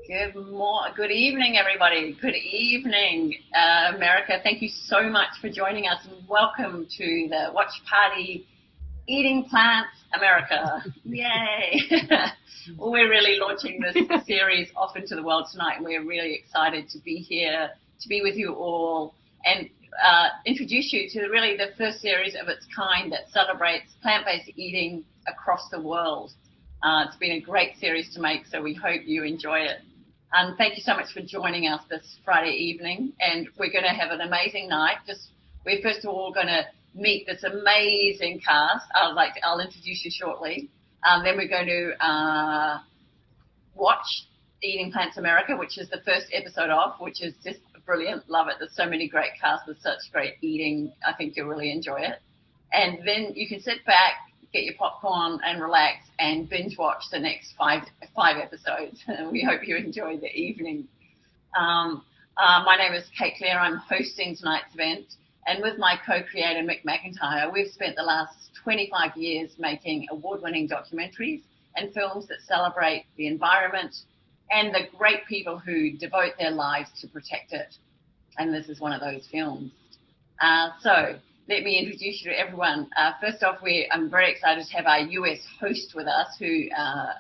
Good evening, everybody. Good evening, America. Thank you so much for joining us, and welcome to the Watch Party Eating Plants America. Yay! Well, we're really launching this series off into the world tonight, and we're really excited to be here, to be with you all, and introduce you to really the first series of its kind that celebrates plant-based eating across the world. It's been a great series to make, so we hope you enjoy it. And thank you so much for joining us this Friday evening. And we're going to have an amazing night. We're first of all going to meet this amazing cast. I'll introduce you shortly. Then we're going to watch Eating Plants America, which is the first episode off, which is just brilliant. Love it. There's so many great casts with such great eating. I think you'll really enjoy it. And then you can sit back, get your popcorn and relax and binge watch the next five episodes. We hope you enjoy the evening. My name is Clere. I'm hosting tonight's event. And with my co-creator, Mick McIntyre, we've spent the last 25 years making award-winning documentaries and films that celebrate the environment and the great people who devote their lives to protect it. And this is one of those films. So let me introduce you to everyone. First off, I'm very excited to have our US host with us, who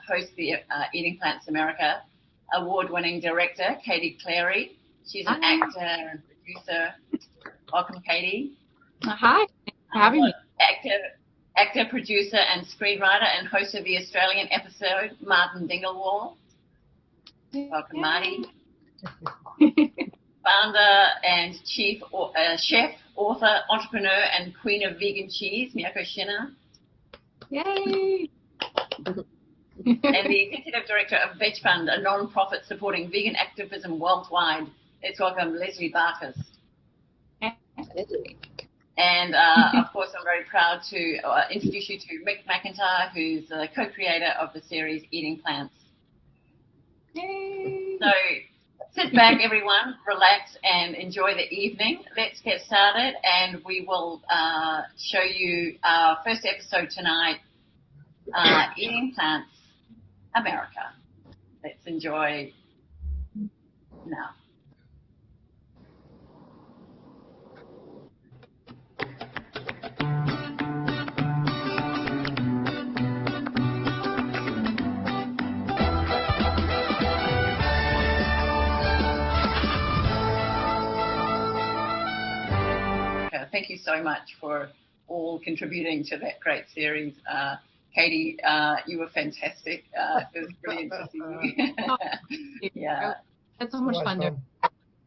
hosts the Eating Plants America award-winning director, CLEARY. She's an actor and producer. Welcome, Katie. Hi, thanks for having me. Actor, producer, and screenwriter, and host of the Australian episode, Martin Dinglewall. Welcome, Marty. Founder and chef, author, entrepreneur, and queen of vegan cheese, Miyoko Schinner. Yay! And the executive director of Veg Fund, a non-profit supporting vegan activism worldwide. Let's welcome Leah Barcus. And of course, I'm very proud to introduce you to Mick McIntyre, who's the co-creator of the series Eating Plants. Yay! So sit back, everyone, relax, and enjoy the evening. Let's get started, and we will show you our first episode tonight, Eating Plants America. Let's enjoy now. Thank you so much for all contributing to that great series. Katie, you were fantastic. It was brilliant to see you. Yeah. It's so much fun.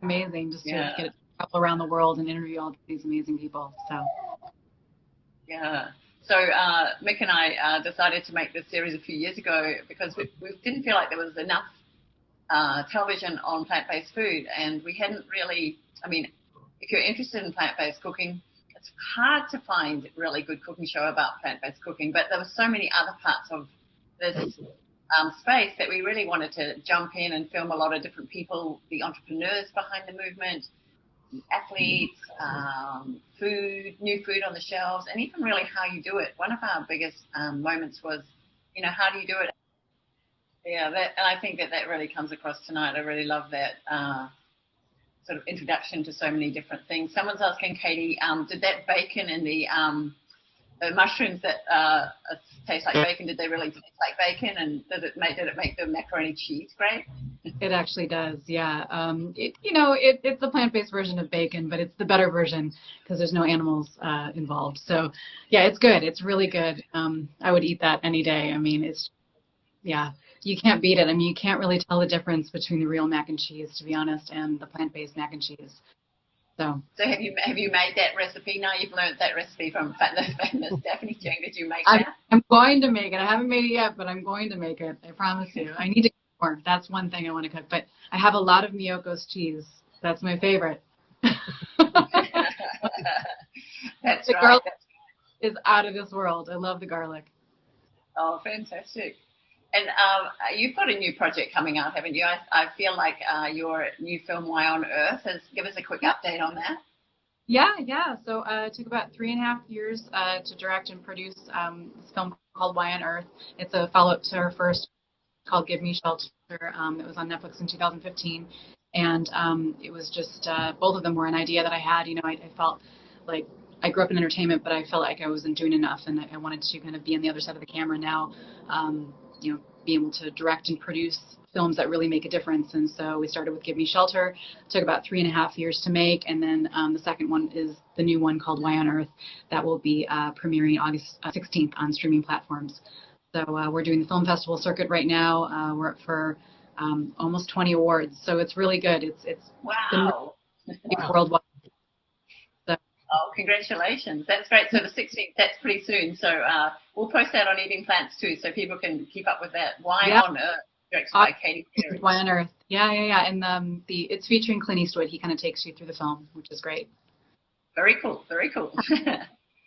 Amazing just to get to travel around the world and interview all these amazing people. So. Yeah. So Mick and I decided to make this series a few years ago because we didn't feel like there was enough television on plant-based food, and we hadn't really, if you're interested in plant-based cooking, it's hard to find a really good cooking show about plant-based cooking, but there were so many other parts of this space that we really wanted to jump in and film a lot of different people, the entrepreneurs behind the movement, the athletes, new food on the shelves, and even really how you do it. One of our biggest moments was, how do you do it? Yeah, and I think that really comes across tonight. I really love that sort of introduction to so many different things. Someone's asking Katie, did that bacon and the mushrooms that taste like bacon, did they really taste like bacon? And did it make the macaroni cheese great? It actually does, yeah. It's a plant-based version of bacon, but it's the better version because there's no animals involved. So, yeah, it's good. It's really good. I would eat that any day. You can't beat it. You can't really tell the difference between the real mac and cheese, to be honest, and the plant-based mac and cheese. So have you made that recipe now? You've learned that recipe from the famous Daphne Cheng. Did you make that? I'm going to make it. I haven't made it yet, but I'm going to make it. I promise you. I need to cook more. That's one thing I want to cook. But I have a lot of Miyoko's cheese. That's my favorite. That's the right. garlic is out of this world. I love the garlic. Oh, fantastic. And you've got a new project coming out, haven't you? I feel like your new film, Why on Earth, give us a quick update on that. Yeah. So it took about 3.5 years to direct and produce this film called Why on Earth. It's a follow-up to our first called Give Me Shelter. It was on Netflix in 2015. And it was just, both of them were an idea that I had. I felt like I grew up in entertainment, but I felt like I wasn't doing enough, and I wanted to kind of be on the other side of the camera now, be able to direct and produce films that really make a difference. And so we started with Give Me Shelter. It took about 3.5 years to make, and then the second one is the new one called Why on Earth that will be premiering August 16th on streaming platforms. So we're doing the film festival circuit right now. We're up for almost 20 awards, so it's really good. It's wow. Worldwide. So. Oh, congratulations! That's great. So the 16th, that's pretty soon. So we'll post that on Eating Plants too, so people can keep up with that. Why on Earth? Directed by Katie Clere. Why on Earth? Yeah. And it's featuring Clint Eastwood. He kind of takes you through the film, which is great. Very cool.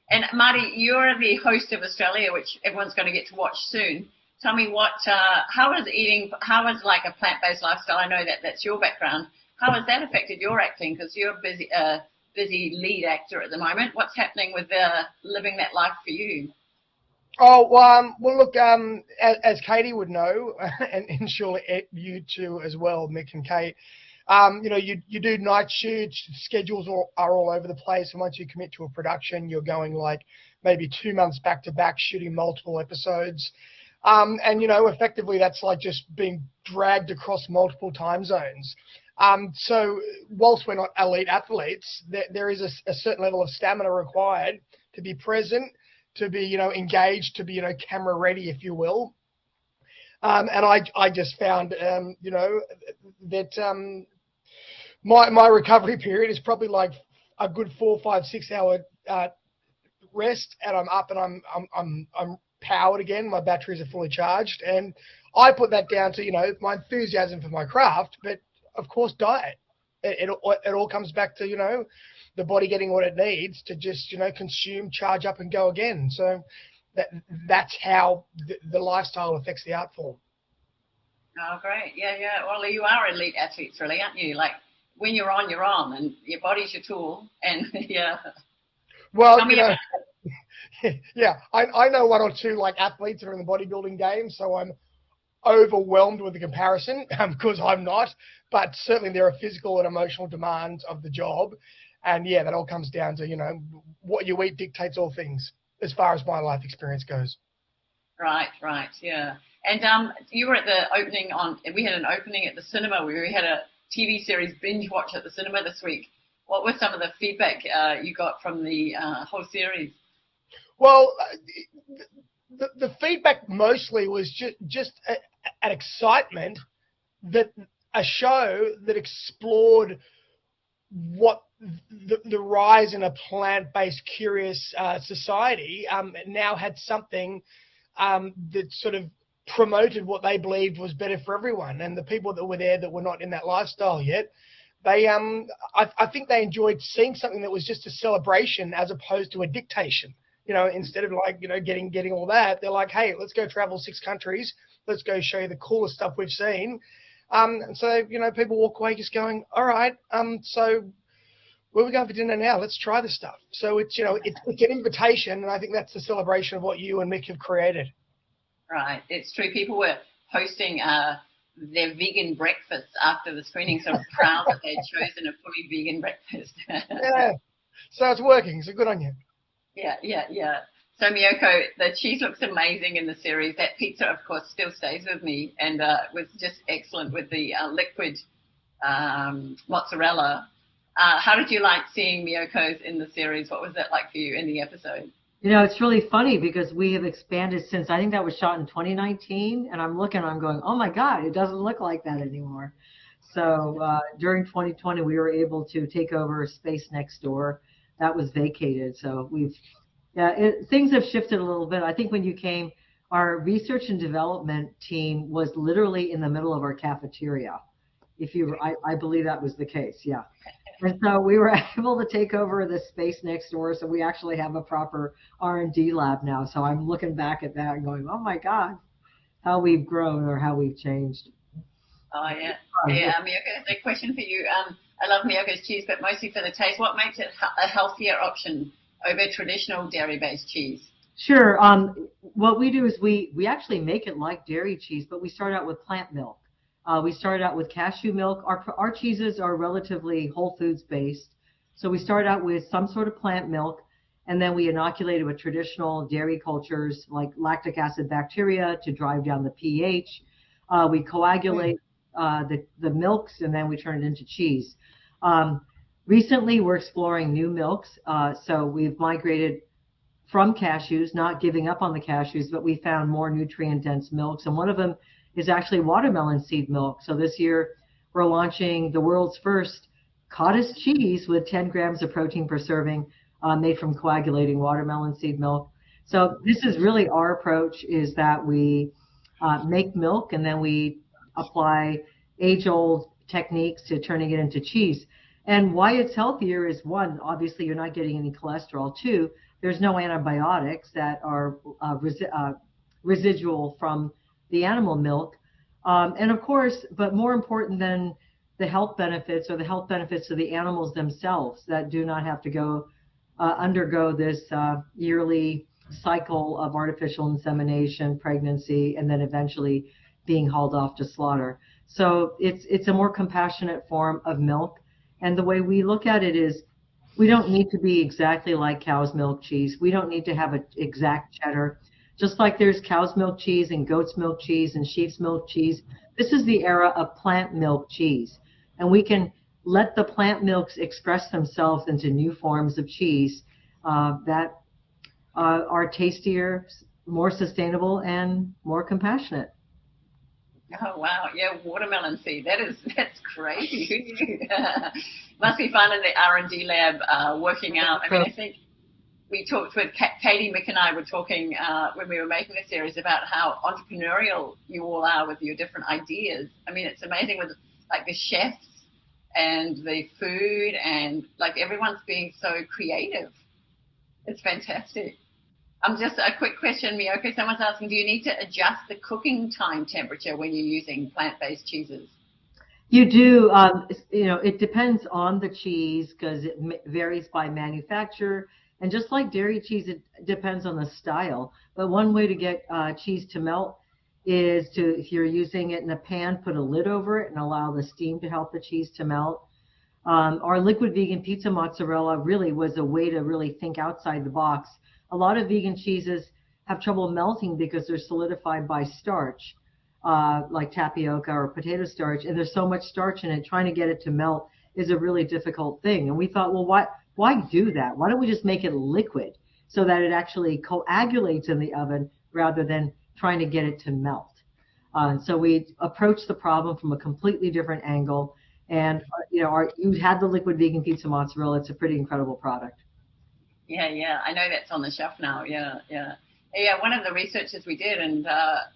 And Marty, you're the host of Australia, which everyone's going to get to watch soon. Tell me how is like a plant-based lifestyle? I know that's your background. How has that affected your acting? Because you're a busy lead actor at the moment. What's happening with living that life for you? Oh, well, look, as Katie would know, and surely you too as well, Mick and Kate, you do night shoots, schedules are all over the place, and once you commit to a production, you're going like maybe 2 months back to back shooting multiple episodes. And, effectively that's like just being dragged across multiple time zones. So whilst we're not elite athletes, there is a certain level of stamina required to be present, to be, engaged, to be, camera ready, if you will. And I just found, that my recovery period is probably like a good 4, 5, 6 hour rest, and I'm up and I'm powered again. My batteries are fully charged, and I put that down to my enthusiasm for my craft, but of course diet. It all comes back to the body getting what it needs to just consume, charge up, and go again. So that's how the lifestyle affects the art form. Oh, great. Yeah. Well, you are elite athletes, really, aren't you? Like when you're on, and your body's your tool, and yeah. Well, yeah, I know one or two like athletes that are in the bodybuilding game, so I'm overwhelmed with the comparison because I'm not. But certainly there are physical and emotional demands of the job, and yeah, that all comes down to what you eat dictates all things as far as my life experience goes. Right, yeah. And you were at the opening we had an opening at the cinema where we had a TV series binge watch at the cinema this week. What was some of the feedback you got from the whole series? Well, the feedback mostly was just an excitement that a show that explored what the rise in a plant-based, curious society now had something that sort of promoted what they believed was better for everyone. And the people that were there that were not in that lifestyle yet, they I think they enjoyed seeing something that was just a celebration as opposed to a dictation. Instead of like, getting all that, they're like, hey, let's go travel 6 countries. Let's go show you the coolest stuff we've seen. And so, people walk away just going, all right, so where are we going for dinner now? Let's try this stuff. So it's, it's an invitation, and I think that's the celebration of what you and Mick have created. Right. It's true. People were posting their vegan breakfast after the screening, so I'm proud that they'd chosen a fully vegan breakfast. Yeah. So it's working. So good on you. Yeah. So Miyoko, the cheese looks amazing in the series. That pizza, of course, still stays with me, and was just excellent with the liquid mozzarella. How did you like seeing Miyoko's in the series? What was that like for you in the episode? It's really funny because we have expanded since, I think that was shot in 2019, and I'm going, oh my God, it doesn't look like that anymore. So during 2020, we were able to take over space next door. That was vacated. So things have shifted a little bit. I think when you came, our research and development team was literally in the middle of our cafeteria. I believe that was the case. Yeah. And so we were able to take over the space next door. So we actually have a proper R&D lab now. So I'm looking back at that and going, oh my God, how we've grown or how we've changed. Oh, yeah. Yeah, Miyoko, a question for you. I love Miyoko's cheese, but mostly for the taste. What makes it a healthier option over traditional dairy-based cheese? Sure. what we do is we actually make it like dairy cheese, but we start out with plant milk. We started out with cashew milk. Our cheeses are relatively whole foods based. So we start out with some sort of plant milk, and then we inoculate it with traditional dairy cultures like lactic acid bacteria to drive down the pH. We coagulate the milks, and then we turn it into cheese. Recently, we're exploring new milks. So we've migrated from cashews, not giving up on the cashews, but we found more nutrient-dense milks. And one of them is actually watermelon seed milk. So this year, we're launching the world's first cottage cheese with 10 grams of protein per serving, made from coagulating watermelon seed milk. So this is really our approach, is that we make milk and then we apply age-old techniques to turning it into cheese. And why it's healthier is, one, obviously you're not getting any cholesterol. Two, there's no antibiotics that are residual from the animal milk. And of course, but more important than the health benefits are the health benefits of the animals themselves that do not have to go undergo this yearly cycle of artificial insemination, pregnancy, and then eventually being hauled off to slaughter. So it's a more compassionate form of milk. And the way we look at it is, we don't need to be exactly like cow's milk cheese. We don't need to have an exact cheddar. Just like there's cow's milk cheese and goat's milk cheese and sheep's milk cheese, this is the era of plant milk cheese. And we can let the plant milks express themselves into new forms of cheese that are tastier, more sustainable, and more compassionate. Oh, wow. Yeah, watermelon seed. That's crazy. Who knew? Must be fun in the R&D lab working out. I mean, I think we talked with Katie, Mick and I were talking when we were making the series about how entrepreneurial you all are with your different ideas. I mean, it's amazing with like the chefs and the food, and like everyone's being so creative. It's fantastic. Just a quick question, Miyoko. Someone's asking, do you need to adjust the cooking time temperature when you're using plant-based cheeses? You do. It depends on the cheese because it varies by manufacturer. And just like dairy cheese, it depends on the style. But one way to get cheese to melt is to, if you're using it in a pan, put a lid over it and allow the steam to help the cheese to melt. Our liquid vegan pizza mozzarella really was a way to really think outside the box. A lot of vegan cheeses have trouble melting because they're solidified by starch, like tapioca or potato starch, and there's so much starch in it, trying to get it to melt is a really difficult thing. And we thought, well, why do that? Why don't we just make it liquid so that it actually coagulates in the oven rather than trying to get it to melt? So we approached the problem from a completely different angle. And, you had the liquid vegan pizza mozzarella. It's a pretty incredible product. Yeah. I know that's on the shelf now. Yeah. One of the researches we did, and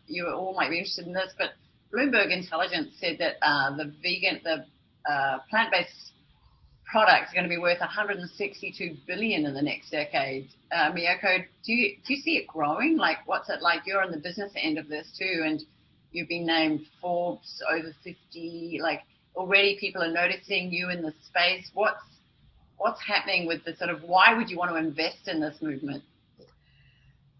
you all might be interested in this, but Bloomberg Intelligence said that the plant-based products are going to be worth $162 billion in the next decade. Miyoko, do you see it growing? Like, what's it like? You're on the business end of this too, and you've been named Forbes over 50. Like, already people are noticing you in the space. What's happening with the sort of, why would you want to invest in this movement?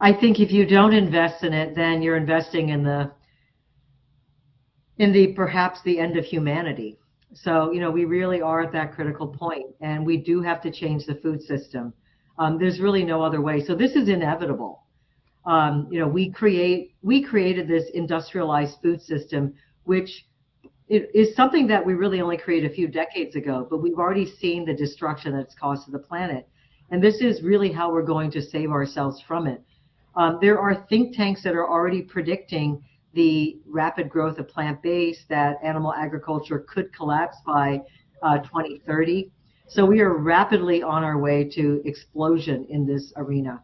I think if you don't invest in it, then you're investing in the perhaps the end of humanity. So, we really are at that critical point, and we do have to change the food system. There's really no other way. So this is inevitable. We created this industrialized food system, which it is something that we really only created a few decades ago, but we've already seen the destruction that it's caused to the planet. And this is really how we're going to save ourselves from it. There are think tanks that are already predicting the rapid growth of plant-based, that animal agriculture could collapse by 2030. So we are rapidly on our way to explosion in this arena.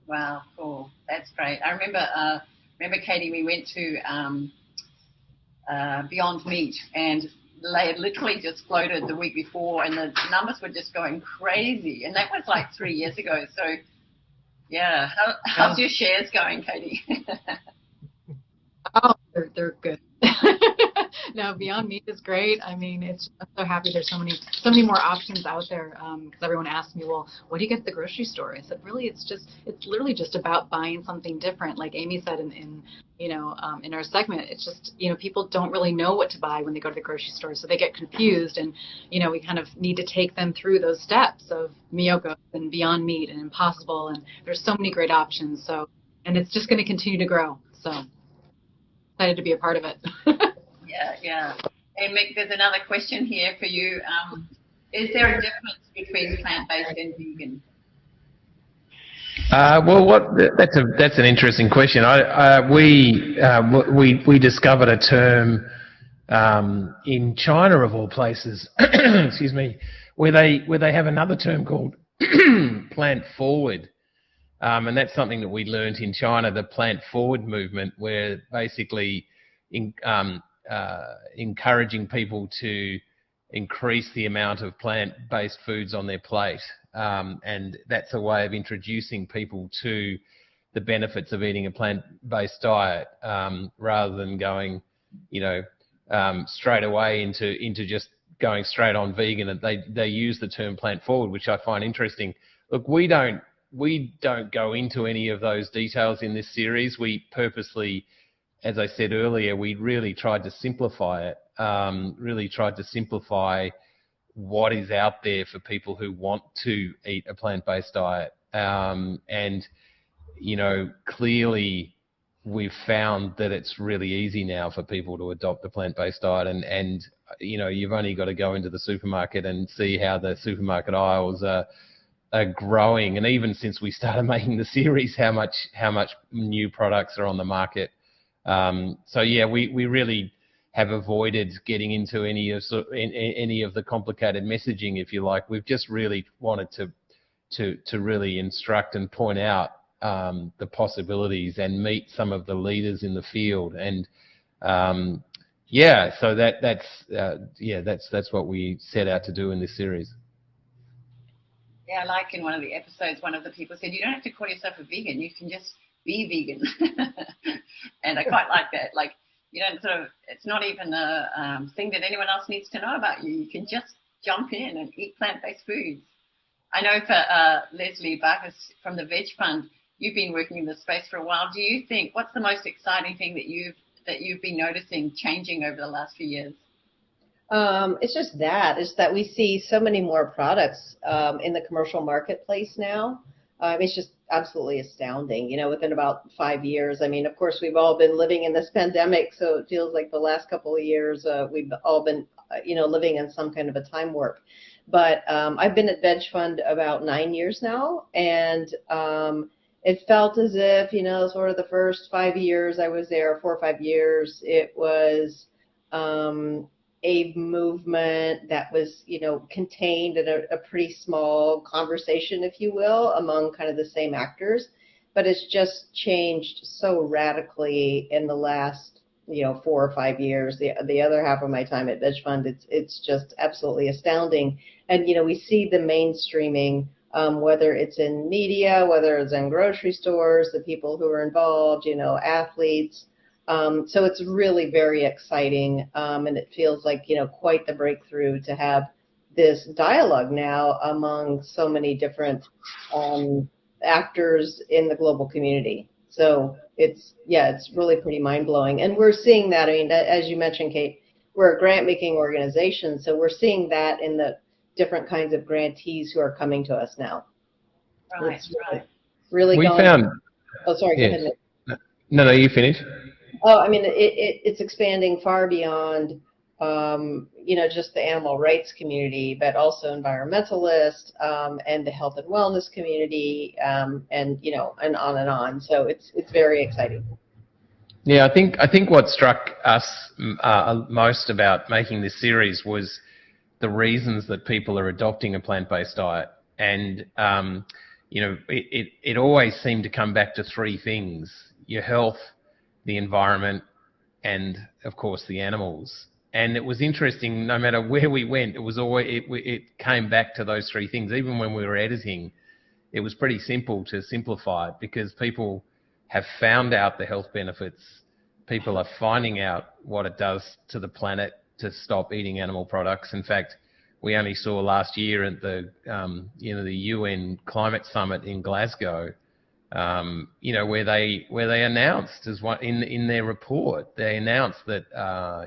Wow, cool. That's great. I remember Katie, we went to Beyond Meat, and they had literally just floated the week before, and the numbers were just going crazy. And that was like 3 years ago. So, yeah. How's your shares going, Katie? Oh, they're good. No, Beyond Meat is great. I mean, I'm so happy there's so many more options out there. Because everyone asks me, well, what do you get at the grocery store? I said, really, it's literally just about buying something different. Like Amy said in our segment, it's just, people don't really know what to buy when they go to the grocery store, so they get confused, and we kind of need to take them through those steps of Miyoko and Beyond Meat and Impossible, and there's so many great options. So, and it's just going to continue to grow. So excited to be a part of it. Yeah. Hey, Mick, there's another question here for you. Is there a difference between plant-based and vegan? Well, that's an interesting question. We discovered a term in China, of all places, excuse me, where they have another term called plant forward, and that's something that we learned in China, the plant forward movement, where basically encouraging people to increase the amount of plant-based foods on their plate. And that's a way of introducing people to the benefits of eating a plant-based diet, rather than going, straight away into just going straight on vegan. And they use the term plant forward, which I find interesting. Look, we don't go into any of those details in this series. We purposely, as I said earlier, we really tried to simplify it. Really tried to simplify what is out there for people who want to eat a plant-based diet. And, clearly we've found that it's really easy now for people to adopt a plant-based diet. And you've only got to go into the supermarket and see how the supermarket aisles are growing. And even since we started making the series, how much new products are on the market. So yeah, we really have avoided getting into any of the complicated messaging, if you like. We've just really wanted to really instruct and point out the possibilities and meet some of the leaders in the field. And so that's what we set out to do in this series. Yeah, like in one of the episodes, one of the people said, you don't have to call yourself a vegan, you can just be vegan. And I quite like that. Like, you don't it's not even a thing that anyone else needs to know about you. You can just jump in and eat plant-based foods. I know for Leah Barcus from the Veg Fund, you've been working in this space for a while. Do you think, what's the most exciting thing that you've been noticing changing over the last few years? It's that we see so many more products in the commercial marketplace now. It's just absolutely astounding, within about 5 years. I mean, of course, we've all been living in this pandemic, so it feels like the last couple of years we've all been, living in some kind of a time warp. But I've been at Veg Fund about 9 years now, and it felt as if, sort of the first 5 years I was there, 4 or 5 years, it was a movement that was, contained in a pretty small conversation, if you will, among kind of the same actors. But it's just changed so radically in the last, 4 or 5 years. The other half of my time at Veg Fund, it's just absolutely astounding. And, we see the mainstreaming, whether it's in media, whether it's in grocery stores, the people who are involved, athletes. So it's really very exciting, and it feels like, quite the breakthrough to have this dialogue now among so many different actors in the global community. So it's really pretty mind-blowing. And we're seeing that, I mean, as you mentioned, Kate, we're a grant-making organization, so we're seeing that in the different kinds of grantees who are coming to us now. Right, really We going. found... Oh, sorry, yes. go ahead. No, you finish. Oh, I mean, it's expanding far beyond, just the animal rights community, but also environmentalists and the health and wellness community, and and on and on. So it's very exciting. Yeah, I think what struck us most about making this series was the reasons that people are adopting a plant-based diet, and it always seemed to come back to three things: your health, the environment, and of course the animals. And it was interesting, no matter where we went, it was always it came back to those three things. Even when we were editing, it was pretty simple to simplify it, because people have found out the health benefits people are finding out what it does to the planet to stop eating animal products. In fact, we only saw last year at the the UN climate summit in Glasgow, where they announced as one in their report, they announced that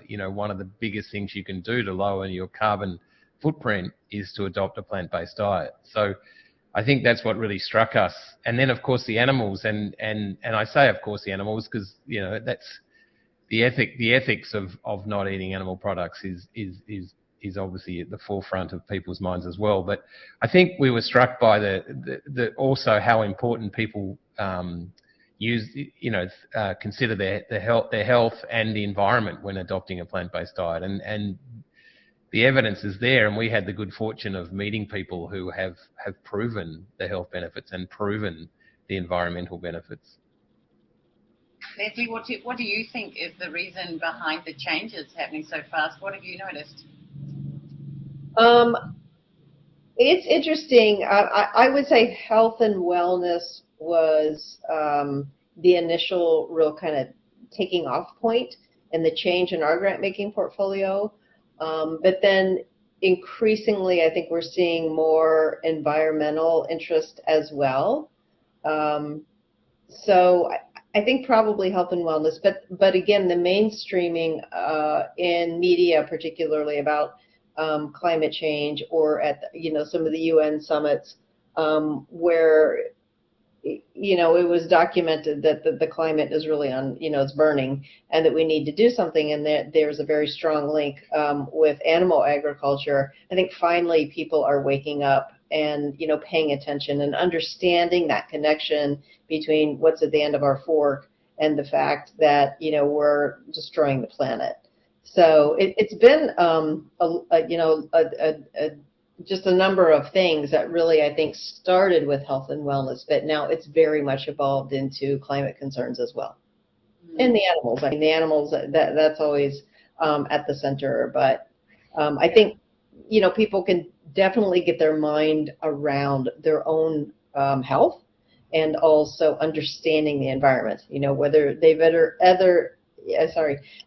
one of the biggest things you can do to lower your carbon footprint is to adopt a plant-based diet. So I think that's what really struck us. And then of course the animals, and I say of course the animals because that's the ethics of not eating animal products is obviously at the forefront of people's minds as well. But I think we were struck by the also how important people consider their health and the environment when adopting a plant-based diet, and the evidence is there. And we had the good fortune of meeting people who have proven the health benefits and proven the environmental benefits. Leslie, what do you think is the reason behind the changes happening so fast? What have you noticed? It's interesting. I would say health and wellness was the initial real kind of taking off point and the change in our grant making portfolio. But then increasingly, I think we're seeing more environmental interest as well. So I think probably health and wellness, but again, the mainstreaming in media, particularly about climate change, or at some of the UN summits where it was documented that the climate is really it's burning, and that we need to do something, and that there's a very strong link with animal agriculture. I think finally people are waking up and paying attention and understanding that connection between what's at the end of our fork and the fact that we're destroying the planet. So it's been just a number of things that really, I think, started with health and wellness, but now it's very much evolved into climate concerns as well. Mm-hmm. And the animals. I mean, the animals, that's always at the center. But I think, people can definitely get their mind around their own health and also understanding the environment, whether they've ever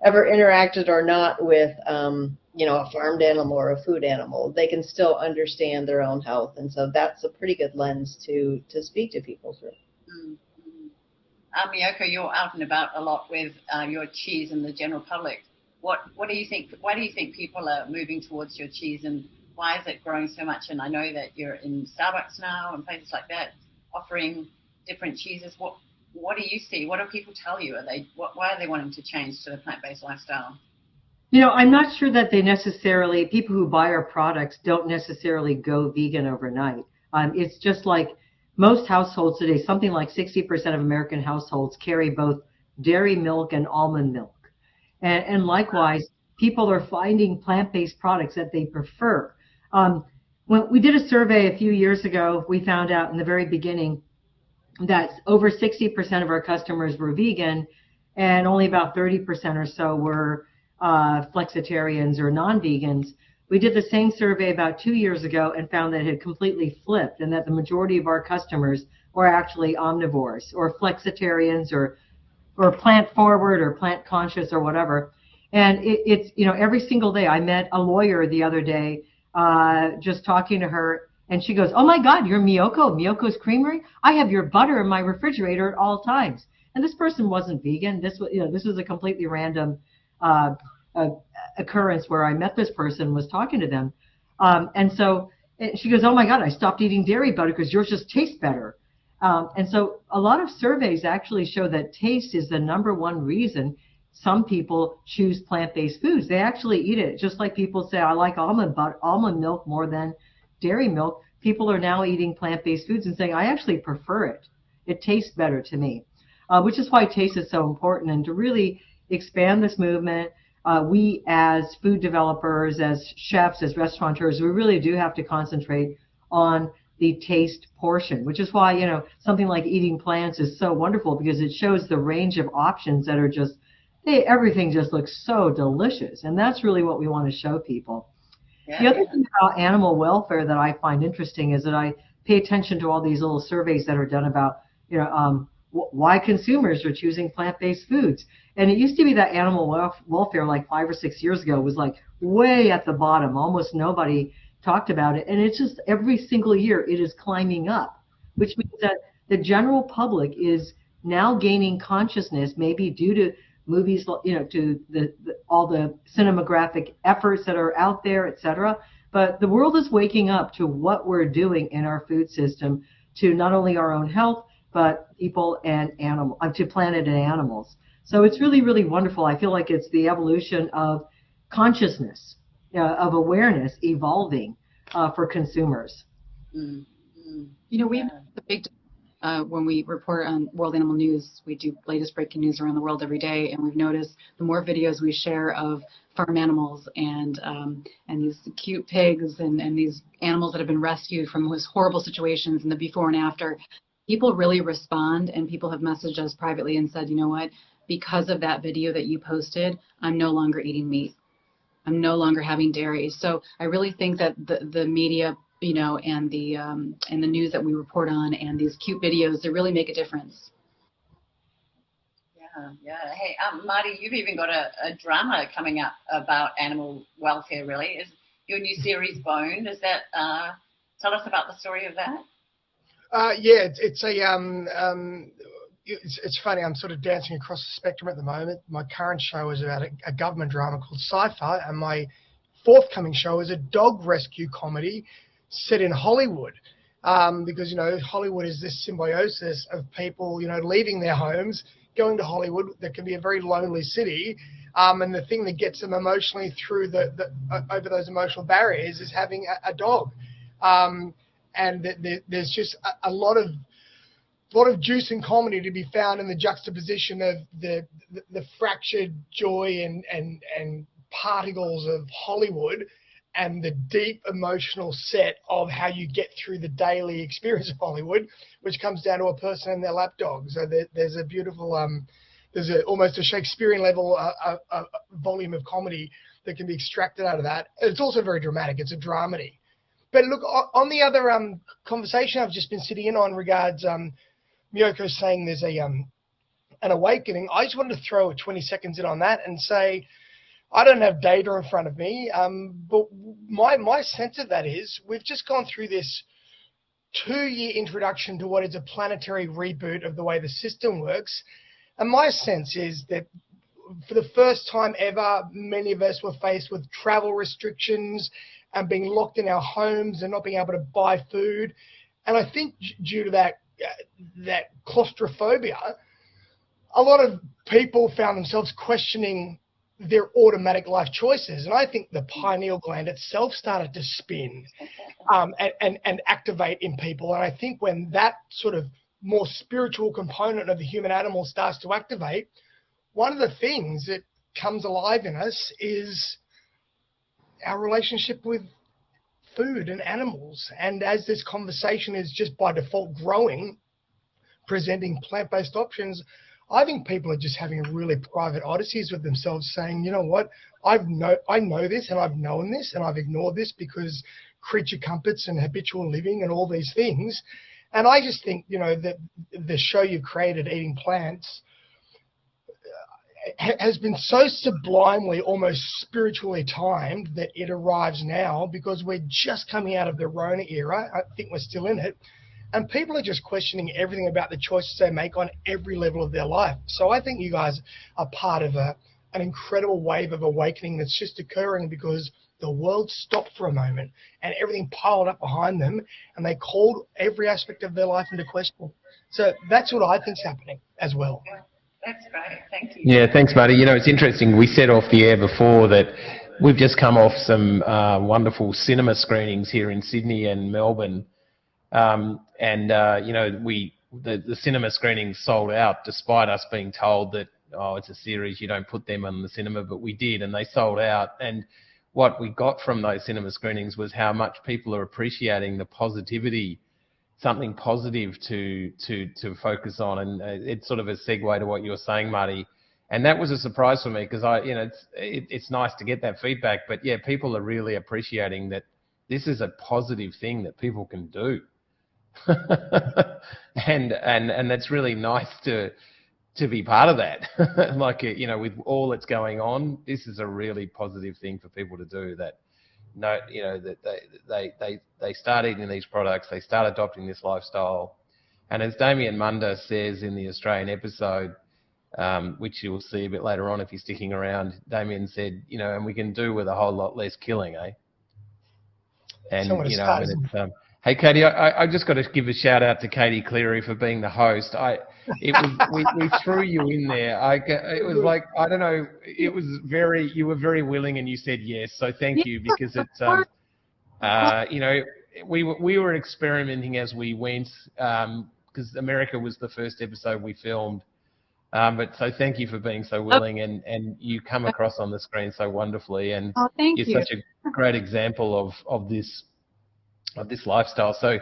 interacted or not with a farmed animal or a food animal. They can still understand their own health, and so that's a pretty good lens to speak to people through. Mm-hmm. Miyoko, you're out and about a lot with your cheese and the general public. What do you think? Why do you think people are moving towards your cheese, and why is it growing so much? And I know that you're in Starbucks now and places like that offering different cheeses. What do you see? What do people tell you? Why are they wanting to change to the plant-based lifestyle? I'm not sure that people who buy our products don't necessarily go vegan overnight. It's just like most households today, something like 60% of American households carry both dairy milk and almond milk. And likewise, people are finding plant-based products that they prefer. When we did a survey a few years ago, we found out in the very beginning that over 60% of our customers were vegan, and only about 30% or so were flexitarians or non-vegans. We did the same survey about 2 years ago and found that it had completely flipped, and that the majority of our customers were actually omnivores or flexitarians or plant forward or plant conscious or whatever. And it's every single day. I met a lawyer the other day, just talking to her, and she goes, "Oh my God, you're Miyoko's Creamery? I have your butter in my refrigerator at all times." And this person wasn't vegan. This was a completely random occurrence where I met this person, was talking to them. And so she goes, "Oh my God, I stopped eating dairy butter because yours just tastes better." And so a lot of surveys actually show that taste is the number one reason some people choose plant-based foods. They actually eat it. Just like people say, "I like almond milk more than dairy milk." People are now eating plant-based foods and saying, "I actually prefer it. It tastes better to me," which is why taste is so important. And to really expand this movement, we as food developers, as chefs, as restaurateurs, we really do have to concentrate on the taste portion, which is why, something like eating plants is so wonderful, because it shows the range of options that are just, everything just looks so delicious. And that's really what we want to show people. Yeah. The other thing about animal welfare that I find interesting is that I pay attention to all these little surveys that are done about, why consumers are choosing plant-based foods. And it used to be that animal welfare like 5 or 6 years ago was like way at the bottom. Almost nobody talked about it. And it's just every single year it is climbing up, which means that the general public is now gaining consciousness, maybe due to movies, to all the cinematographic efforts that are out there, et cetera. But the world is waking up to what we're doing in our food system to not only our own health, but people and to planet and animals. So it's really, really wonderful. I feel like it's the evolution of consciousness, of awareness evolving for consumers. Mm-hmm. We have a big when we report on World Animal News, we do latest breaking news around the world every day, and we've noticed the more videos we share of farm animals and these cute pigs and these animals that have been rescued from those horrible situations, and the before and after, people really respond, and people have messaged us privately and said, you know what, because of that video that you posted, I'm no longer eating meat. I'm no longer having dairy. So I really think that the media, and the news that we report on and these cute videos, they really make a difference. Yeah. Hey, Marty, you've even got a drama coming up about animal welfare, really. Is your new series Boned? Is that, tell us about the story of that. Yeah, it's funny. I'm sort of dancing across the spectrum at the moment. My current show is about a government drama called Schafer, and my forthcoming show is a dog rescue comedy set in Hollywood. Because, Hollywood is this symbiosis of people, leaving their homes, going to Hollywood. That can be a very lonely city. And the thing that gets them emotionally through over those emotional barriers is having a dog. And there's just a lot of juice and comedy to be found in the juxtaposition of the fractured joy and particles of Hollywood and the deep emotional set of how you get through the daily experience of Hollywood, which comes down to a person and their lapdog. So there's a beautiful, almost a Shakespearean level volume of comedy that can be extracted out of that. It's also very dramatic. It's a dramedy. But look, on the other conversation I've just been sitting in on regards Miyoko saying there's an awakening, I just wanted to throw 20 seconds in on that and say, I don't have data in front of me, but my sense of that is we've just gone through this 2-year introduction to what is a planetary reboot of the way the system works. And my sense is that for the first time ever, many of us were faced with travel restrictions and being locked in our homes and not being able to buy food. And I think due to that claustrophobia, a lot of people found themselves questioning their automatic life choices. And I think the pineal gland itself started to spin and activate in people. And I think when that sort of more spiritual component of the human animal starts to activate, one of the things that comes alive in us is our relationship with food and animals. And as this conversation is just by default growing, presenting plant-based options, I think people are just having really private odysseys with themselves saying, you know what, I know this and I've known this and I've ignored this because creature comforts and habitual living and all these things. And I just think, that the show you've created, Eating Plants, has been so sublimely, almost spiritually timed that it arrives now because we're just coming out of the Rona era. I think we're still in it. And people are just questioning everything about the choices they make on every level of their life. So I think you guys are part of an incredible wave of awakening that's just occurring because the world stopped for a moment and everything piled up behind them and they called every aspect of their life into question. So that's what I think's happening as well. That's great. Thank you. Yeah, thanks, Marty. It's interesting. We said off the air before that we've just come off some wonderful cinema screenings here in Sydney and Melbourne. The cinema screenings sold out despite us being told that, it's a series, you don't put them on the cinema, but we did, and they sold out. And what we got from those cinema screenings was how much people are appreciating the positivity, something positive to focus on. And it's sort of a segue to what you were saying, Marty. And that was a surprise for me because it's nice to get that feedback, but yeah, people are really appreciating that this is a positive thing that people can do. and that's really nice to be part of that. Like, you know, with all that's going on, this is a really positive thing for people to do. That you know, that they start eating these products, they start adopting this lifestyle, and as Damien Munda says in the Australian episode, which you'll see a bit later on if you're sticking around, Damien said, you know, and we can do with a whole lot less killing, eh? And, you know, I mean, it's, hey, Katie, I just got to give a shout out to Katie Cleary for being the host. We threw you in there. It was like, I don't know, you were very willing and you said yes. So thank you, because it's, you know, we were experimenting as we went, because America was the first episode we filmed. But so thank you for being so willing, and you come across on the screen so wonderfully, and you're such a great example of this lifestyle. So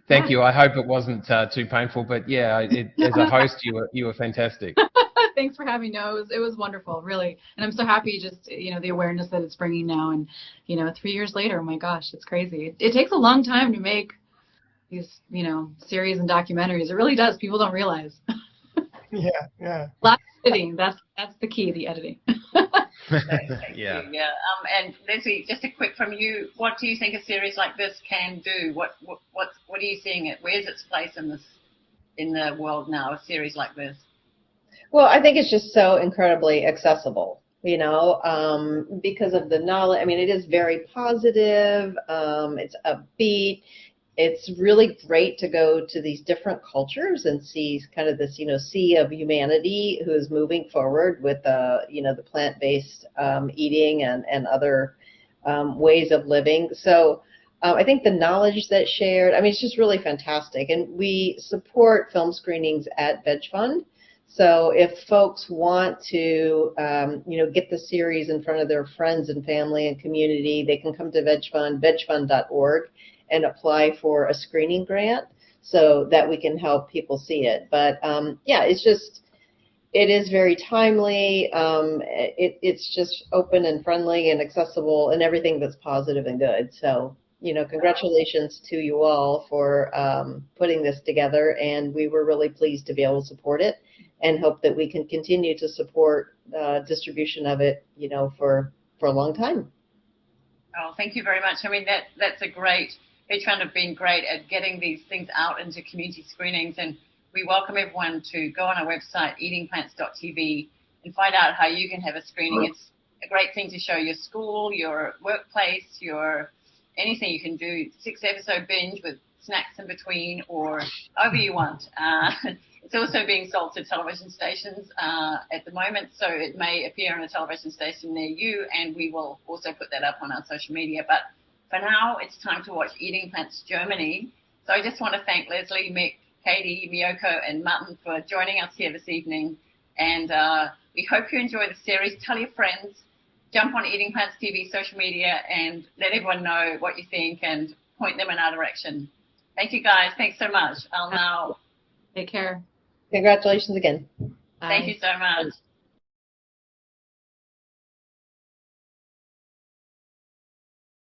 thank you. I hope it wasn't too painful, but yeah, as a host, you were fantastic. Thanks for having me. No, it was wonderful, really, and I'm so happy just, you know, the awareness that it's bringing now, and, you know, 3 years later, oh my gosh, it's crazy. It takes a long time to make these, you know, series and documentaries. It really does. People don't realize. Yeah. Lots of editing. That's the key, the editing. Thank Yeah. you. Yeah. And Leslie, just a quick from you. What do you think a series like this can do? What are you seeing it? Where's its place in the world now? A series like this. Well, I think it's just so incredibly accessible, you know, because of the knowledge. I mean, it is very positive. It's upbeat. It's really great to go to these different cultures and see kind of this, you know, sea of humanity who is moving forward with, you know, the plant-based eating and other ways of living. So I think the knowledge that's shared, I mean, it's just really fantastic. And we support film screenings at Veg Fund. So if folks want to, you know, get the series in front of their friends and family and community, they can come to Veg Fund, vegfund.org, and apply for a screening grant so that we can help people see it. But yeah, it is very timely. It's just open and friendly and accessible and everything that's positive and good. So, you know, congratulations to you all for putting this together. And we were really pleased to be able to support it and hope that we can continue to support distribution of it, you know, for a long time. Oh, thank you very much. I mean, that's a great, Veg Fund have been great at getting these things out into community screenings, and we welcome everyone to go on our website, eatingplants.tv, and find out how you can have a screening. It's a great thing to show your school, your workplace, your anything you can do. 6-episode binge with snacks in between, or however you want. It's also being sold to television stations at the moment, so it may appear on a television station near you, and we will also put that up on our social media. But for now, it's time to watch Eating Plants Germany. So I just want to thank Leslie, Mick, Katie, Miyoko, and Martin for joining us here this evening. And we hope you enjoy the series. Tell your friends. Jump on Eating Plants TV social media and let everyone know what you think and point them in our direction. Thank you, guys. Thanks so much. I'll now... Take care. Congratulations again. Bye. Thank you so much.